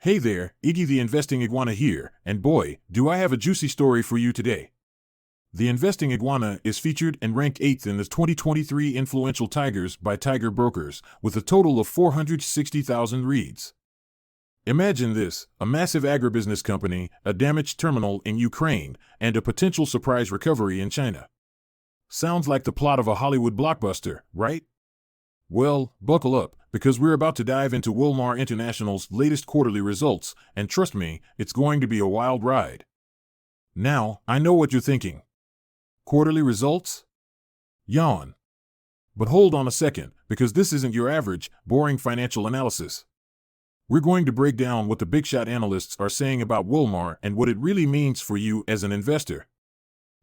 Hey there, Iggy the Investing Iguana here, and boy, do I have a juicy story for you today. The Investing Iguana is featured and ranked 8th in the 2023 Influential Tigers by Tiger Brokers, with a total of 460,000 reads. Imagine this: a massive agribusiness company, a damaged terminal in Ukraine, and a potential surprise recovery in China. Sounds like the plot of a Hollywood blockbuster, right? Well, buckle up, because we're about to dive into Wilmar International's latest quarterly results, and trust me, it's going to be a wild ride. Now, I know what you're thinking. Quarterly results? Yawn. But hold on a second, because this isn't your average, boring financial analysis. We're going to break down what the big shot analysts are saying about Wilmar and what it really means for you as an investor.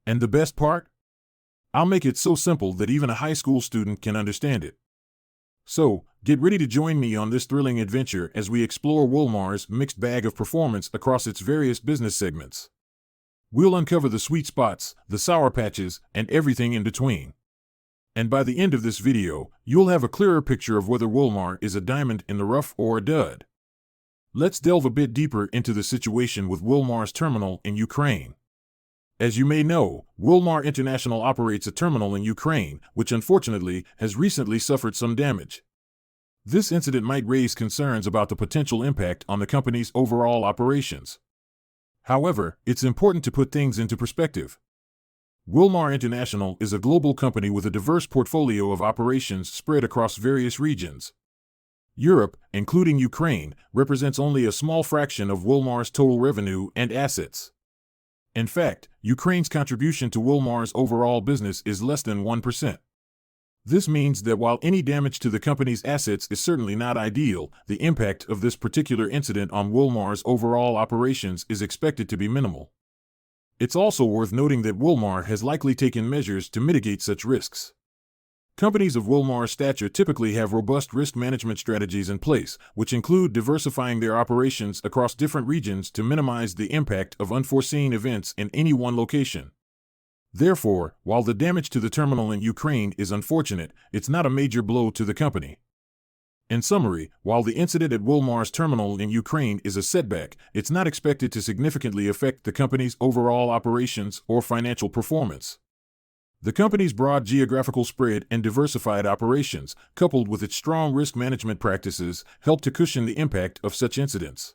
And the best part? I'll make it so simple that even a high school student can understand it. So, get ready to join me on this thrilling adventure as we explore Wilmar's mixed bag of performance across its various business segments. We'll uncover the sweet spots, the sour patches, and everything in between. And by the end of this video, you'll have a clearer picture of whether Wilmar is a diamond in the rough or a dud. Let's delve a bit deeper into the situation with Wilmar's terminal in Ukraine. As you may know, Wilmar International operates a terminal in Ukraine, which unfortunately has recently suffered some damage. This incident might raise concerns about the potential impact on the company's overall operations. However, it's important to put things into perspective. Wilmar International is a global company with a diverse portfolio of operations spread across various regions. Europe, including Ukraine, represents only a small fraction of Wilmar's total revenue and assets. In fact, Ukraine's contribution to Wilmar's overall business is less than 1%. This means that while any damage to the company's assets is certainly not ideal, the impact of this particular incident on Wilmar's overall operations is expected to be minimal. It's also worth noting that Wilmar has likely taken measures to mitigate such risks. Companies of Wilmar's stature typically have robust risk management strategies in place, which include diversifying their operations across different regions to minimize the impact of unforeseen events in any one location. Therefore, while the damage to the terminal in Ukraine is unfortunate, it's not a major blow to the company. In summary, while the incident at Wilmar's terminal in Ukraine is a setback, it's not expected to significantly affect the company's overall operations or financial performance. The company's broad geographical spread and diversified operations, coupled with its strong risk management practices, help to cushion the impact of such incidents.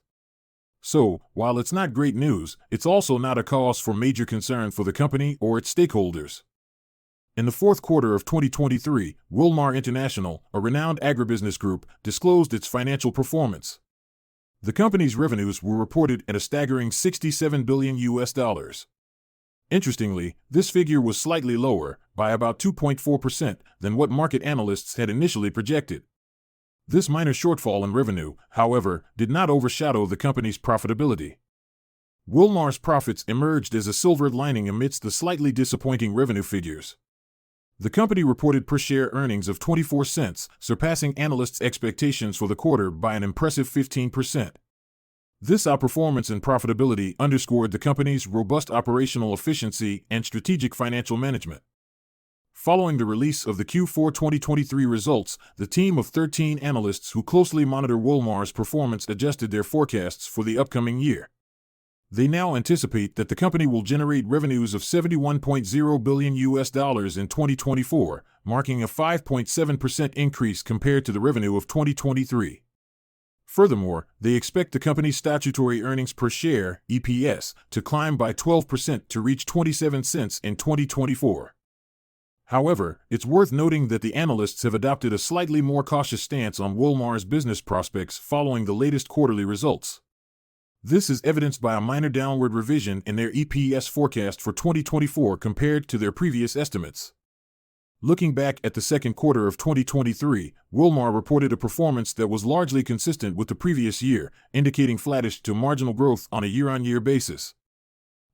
So, while it's not great news, it's also not a cause for major concern for the company or its stakeholders. In the fourth quarter of 2023, Wilmar International, a renowned agribusiness group, disclosed its financial performance. The company's revenues were reported at a staggering $67 billion. Interestingly, this figure was slightly lower, by about 2.4%, than what market analysts had initially projected. This minor shortfall in revenue, however, did not overshadow the company's profitability. Wilmar's profits emerged as a silver lining amidst the slightly disappointing revenue figures. The company reported per-share earnings of 24 cents, surpassing analysts' expectations for the quarter by an impressive 15%. This outperformance in profitability underscored the company's robust operational efficiency and strategic financial management. Following the release of the Q4 2023 results, the team of 13 analysts who closely monitor Wilmar's performance adjusted their forecasts for the upcoming year. They now anticipate that the company will generate revenues of $71.0 billion in 2024, marking a 5.7% increase compared to the revenue of 2023. Furthermore, they expect the company's statutory earnings per share, EPS, to climb by 12% to reach 27 cents in 2024. However, it's worth noting that the analysts have adopted a slightly more cautious stance on Wilmar's business prospects following the latest quarterly results. This is evidenced by a minor downward revision in their EPS forecast for 2024 compared to their previous estimates. Looking back at the second quarter of 2023, Wilmar reported a performance that was largely consistent with the previous year, indicating flattish to marginal growth on a year-on-year basis.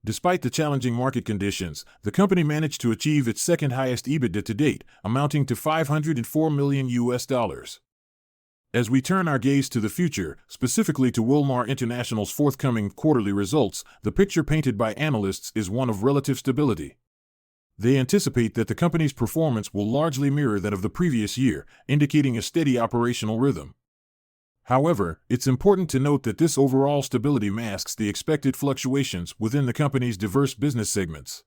Despite the challenging market conditions, the company managed to achieve its second-highest EBITDA to date, amounting to $504 million. As we turn our gaze to the future, specifically to Wilmar International's forthcoming quarterly results, the picture painted by analysts is one of relative stability. They anticipate that the company's performance will largely mirror that of the previous year, indicating a steady operational rhythm. However, it's important to note that this overall stability masks the expected fluctuations within the company's diverse business segments.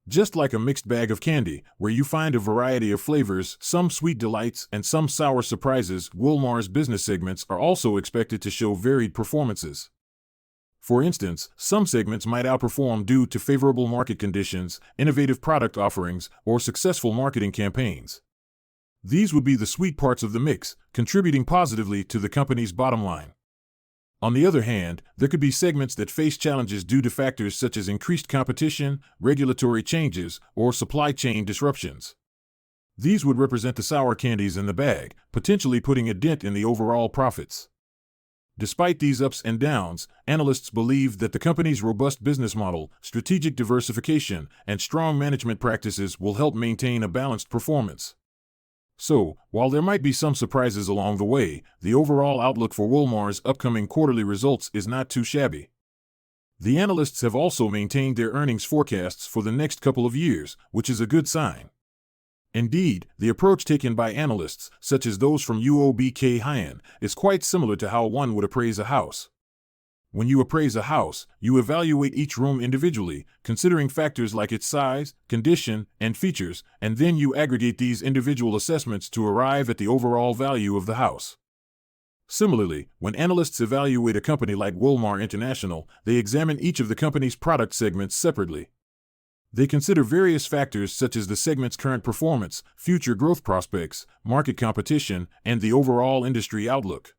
Just like a mixed bag of candy, where you find a variety of flavors, some sweet delights and some sour surprises, Wilmar's business segments are also expected to show varied performances. For instance, some segments might outperform due to favorable market conditions, innovative product offerings, or successful marketing campaigns. These would be the sweet parts of the mix, contributing positively to the company's bottom line. On the other hand, there could be segments that face challenges due to factors such as increased competition, regulatory changes, or supply chain disruptions. These would represent the sour candies in the bag, potentially putting a dent in the overall profits. Despite these ups and downs, analysts believe that the company's robust business model, strategic diversification, and strong management practices will help maintain a balanced performance. So, while there might be some surprises along the way, the overall outlook for Wilmar's upcoming quarterly results is not too shabby. The analysts have also maintained their earnings forecasts for the next couple of years, which is a good sign. Indeed, the approach taken by analysts, such as those from UOB Kay Hian, is quite similar to how one would appraise a house. When you appraise a house, you evaluate each room individually, considering factors like its size, condition, and features, and then you aggregate these individual assessments to arrive at the overall value of the house. Similarly, when analysts evaluate a company like Wilmar International, they examine each of the company's product segments separately. They consider various factors such as the segment's current performance, future growth prospects, market competition, and the overall industry outlook.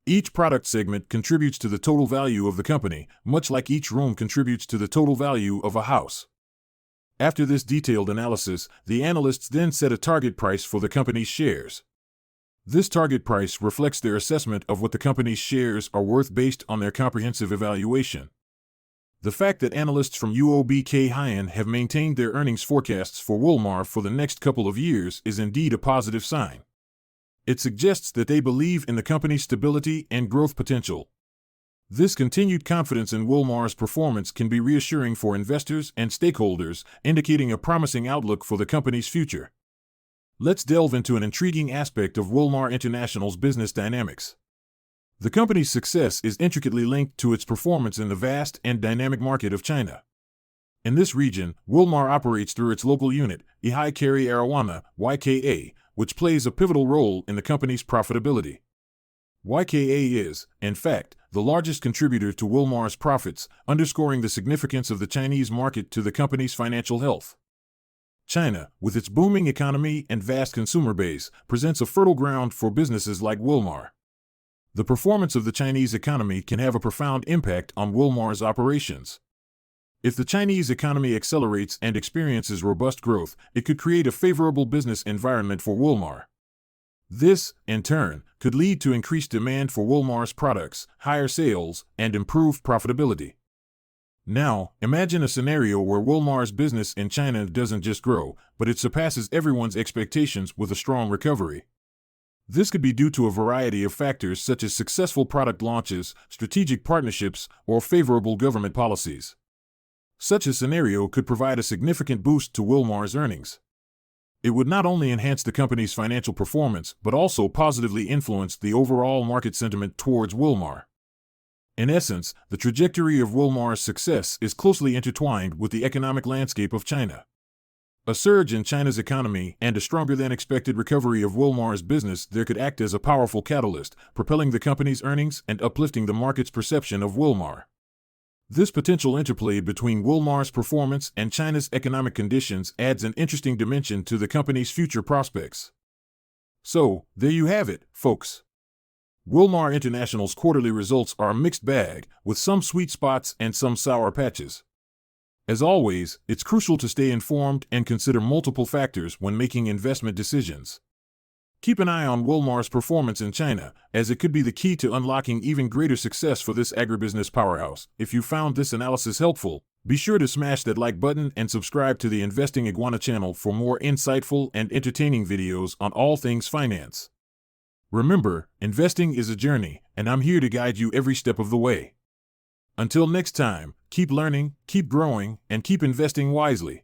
Each product segment contributes to the total value of the company, much like each room contributes to the total value of a house. After this detailed analysis, the analysts then set a target price for the company's shares. This target price reflects their assessment of what the company's shares are worth based on their comprehensive evaluation. The fact that analysts from UOB Kay Hian have maintained their earnings forecasts for Wilmar for the next couple of years is indeed a positive sign. It suggests that they believe in the company's stability and growth potential. This continued confidence in Wilmar's performance can be reassuring for investors and stakeholders, indicating a promising outlook for the company's future. Let's delve into an intriguing aspect of Wilmar International's business dynamics. The company's success is intricately linked to its performance in the vast and dynamic market of China. In this region, Wilmar operates through its local unit, EP352 Iguana, YKA, which plays a pivotal role in the company's profitability. YKA is, in fact, the largest contributor to Wilmar's profits, underscoring the significance of the Chinese market to the company's financial health. China, with its booming economy and vast consumer base, presents a fertile ground for businesses like Wilmar. The performance of the Chinese economy can have a profound impact on Wilmar's operations. If the Chinese economy accelerates and experiences robust growth, it could create a favorable business environment for Wilmar. This, in turn, could lead to increased demand for Wilmar's products, higher sales, and improved profitability. Now, imagine a scenario where Wilmar's business in China doesn't just grow, but it surpasses everyone's expectations with a strong recovery. This could be due to a variety of factors such as successful product launches, strategic partnerships, or favorable government policies. Such a scenario could provide a significant boost to Wilmar's earnings. It would not only enhance the company's financial performance, but also positively influence the overall market sentiment towards Wilmar. In essence, the trajectory of Wilmar's success is closely intertwined with the economic landscape of China. A surge in China's economy and a stronger-than-expected recovery of Wilmar's business there could act as a powerful catalyst, propelling the company's earnings and uplifting the market's perception of Wilmar. This potential interplay between Wilmar's performance and China's economic conditions adds an interesting dimension to the company's future prospects. So, there you have it, folks. Wilmar International's quarterly results are a mixed bag, with some sweet spots and some sour patches. As always, it's crucial to stay informed and consider multiple factors when making investment decisions. Keep an eye on Wilmar's performance in China, as it could be the key to unlocking even greater success for this agribusiness powerhouse. If you found this analysis helpful, be sure to smash that like button and subscribe to the Investing Iguana channel for more insightful and entertaining videos on all things finance. Remember, investing is a journey, and I'm here to guide you every step of the way. Until next time, keep learning, keep growing, and keep investing wisely.